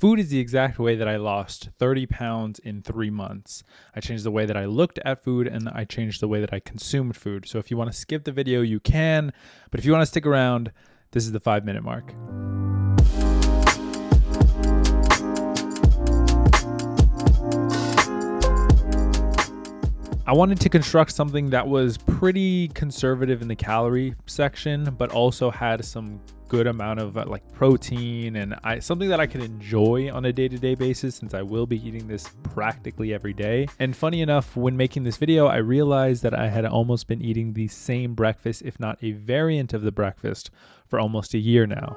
Food is the exact way that I lost 30 pounds in 3 months. I changed the way that I looked at food, and I changed the way that I consumed food. So if you want to skip the video, you can. But if you want to stick around, this is the 5-minute mark. I wanted to construct something that was pretty conservative in the calorie section, but also had some good amount of like protein and something that I could enjoy on a day-to-day basis, since I will be eating this practically every day. And funny enough, when making this video, I realized that I had almost been eating the same breakfast, if not a variant of the breakfast, for almost a year now.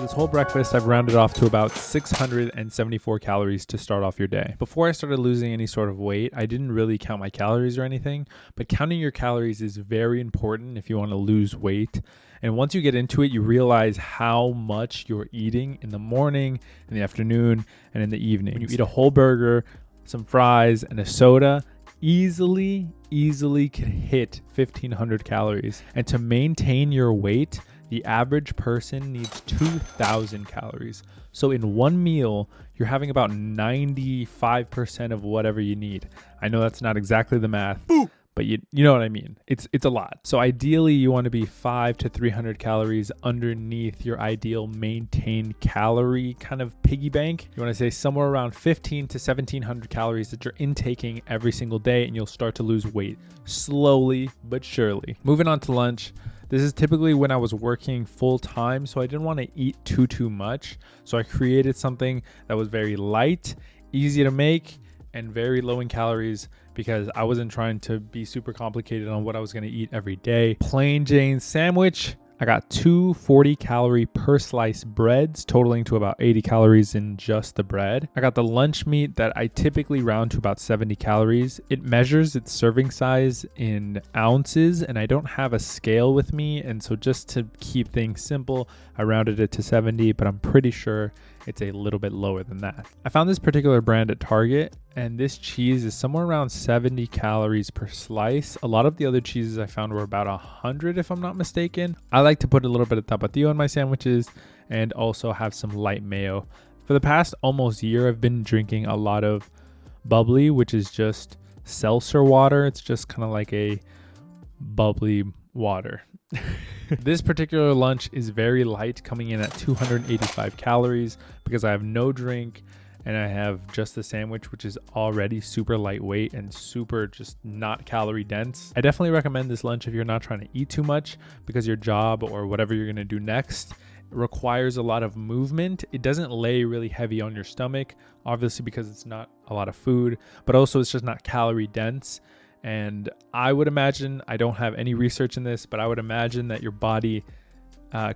This whole breakfast, I've rounded off to about 674 calories to start off your day. Before I started losing any sort of weight, I didn't really count my calories or anything, but counting your calories is very important if you want to lose weight. And once you get into it, you realize how much you're eating in the morning, in the afternoon, and in the evening. When you eat a whole burger, some fries, and a soda, easily could hit 1,500 calories. And to maintain your weight, the average person needs 2,000 calories. So in one meal, you're having about 95% of whatever you need. I know that's not exactly the math, but you know what I mean. It's a lot. So ideally, you want to be 500 to 300 calories underneath your ideal maintained calorie kind of piggy bank. You want to say somewhere around 1,500 to 1,700 calories that you're intaking every single day, and you'll start to lose weight slowly but surely. Moving on to lunch. This is typically when I was working full time, so I didn't want to eat too much. So I created something that was very light, easy to make, and very low in calories, because I wasn't trying to be super complicated on what I was going to eat every day. Plain Jane sandwich. I got 2 40-calorie per slice breads, totaling to about 80 calories in just the bread. I got the lunch meat that I typically round to about 70 calories. It measures its serving size in ounces, and I don't have a scale with me. And so just to keep things simple, I rounded it to 70, but I'm pretty sure it's a little bit lower than that. I found this particular brand at Target, and this cheese is somewhere around 70 calories per slice. A lot of the other cheeses I found were about 100, if I'm not mistaken. I like to put a little bit of tapatio in my sandwiches and also have some light mayo. For the past almost year, I've been drinking a lot of bubbly, which is just seltzer water. It's just kind of like a bubbly water. This particular lunch is very light, coming in at 285 calories because I have no drink and I have just the sandwich, which is already super lightweight and super just not calorie dense. I definitely recommend this lunch if you're not trying to eat too much, because your job or whatever you're going to do next requires a lot of movement. It doesn't lay really heavy on your stomach, obviously because it's not a lot of food, but also it's just not calorie dense. And I would imagine, I don't have any research in this, but I would imagine that your body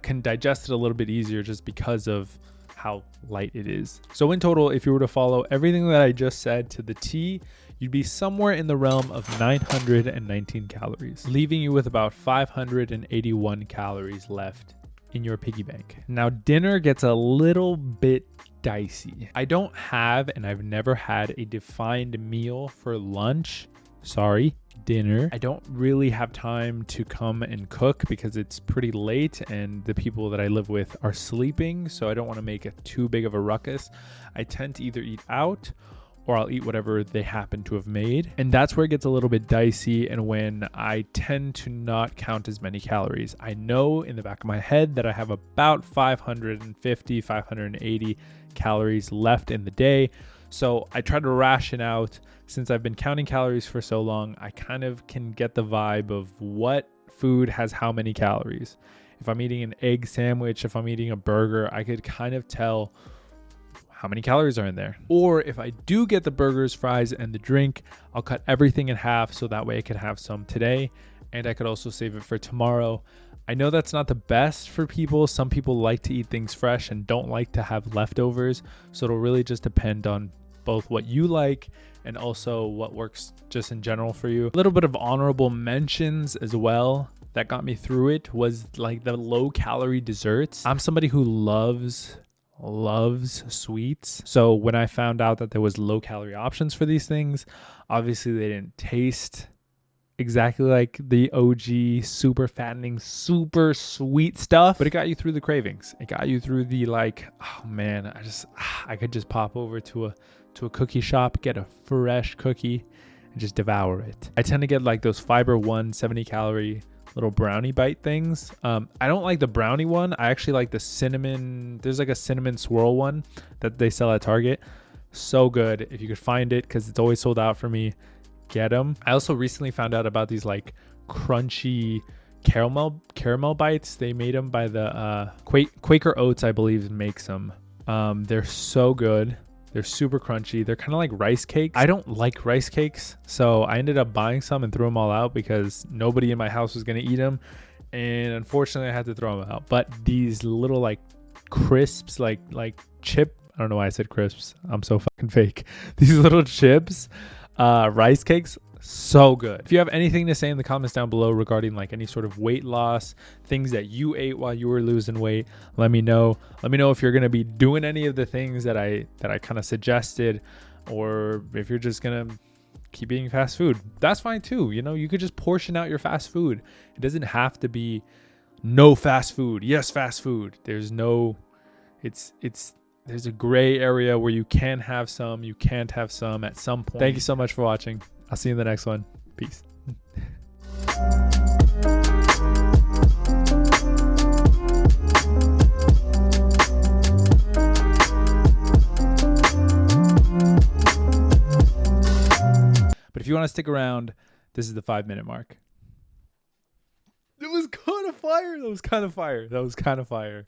can digest it a little bit easier just because of how light it is. So in total, if you were to follow everything that I just said to the T, you'd be somewhere in the realm of 919 calories, leaving you with about 581 calories left in your piggy bank. Now, dinner gets a little bit dicey. I don't have, and I've never had, a defined meal for lunch. Dinner. I don't really have time to come and cook because it's pretty late and the people that I live with are sleeping, so I don't want to make it too big of a ruckus. I tend to either eat out or I'll eat whatever they happen to have made. And that's where it gets a little bit dicey, and when I tend to not count as many calories. I know in the back of my head that I have about 550, 580 calories left in the day. So I try to ration out. Since I've been counting calories for so long, I kind of can get the vibe of what food has how many calories. If I'm eating an egg sandwich, if I'm eating a burger, I could kind of tell how many calories are in there. Or if I do get the burgers, fries, and the drink, I'll cut everything in half so that way I can have some today, and I could also save it for tomorrow. I know that's not the best for people. Some people like to eat things fresh and don't like to have leftovers. So it'll really just depend on both what you like and also what works just in general for you. A little bit of honorable mentions as well that got me through it was like the low calorie desserts. I'm somebody who loves sweets. So when I found out that there was low calorie options for these things, obviously they didn't taste exactly like the OG super fattening, super sweet stuff, but it got you through the cravings. It got you through the like, oh man, I could just pop over to a cookie shop, get a fresh cookie and just devour it. I tend to get like those Fiber One 70 calorie little brownie bite things. I don't like the brownie one. I actually like the cinnamon. There's like a cinnamon swirl one that they sell at Target. So good. If you could find it, because it's always sold out for me, get them. I also recently found out about these like crunchy caramel bites. They made them by the Quaker Oats, I believe, makes them. They're so good. They're super crunchy. They're kind of like rice cakes. I don't like rice cakes, so I ended up buying some and threw them all out because nobody in my house was going to eat them. And unfortunately, I had to throw them out. But these little like crisps, like chip, I don't know why I said crisps. I'm so fucking fake. These little chips, rice cakes, so good. If you have anything to say in the comments down below regarding like any sort of weight loss, things that you ate while you were losing weight, let me know. Let me know if you're going to be doing any of the things that I kind of suggested, or if you're just going to keep eating fast food. That's fine too. You know, you could just portion out your fast food. It doesn't have to be no fast food. Yes, fast food. There's a gray area where you can have some, you can't have some at some point. Thank you so much for watching. I'll see you in the next one. Peace. But if you want to stick around, this is the 5-minute mark. It was kind of fire. That was kind of fire.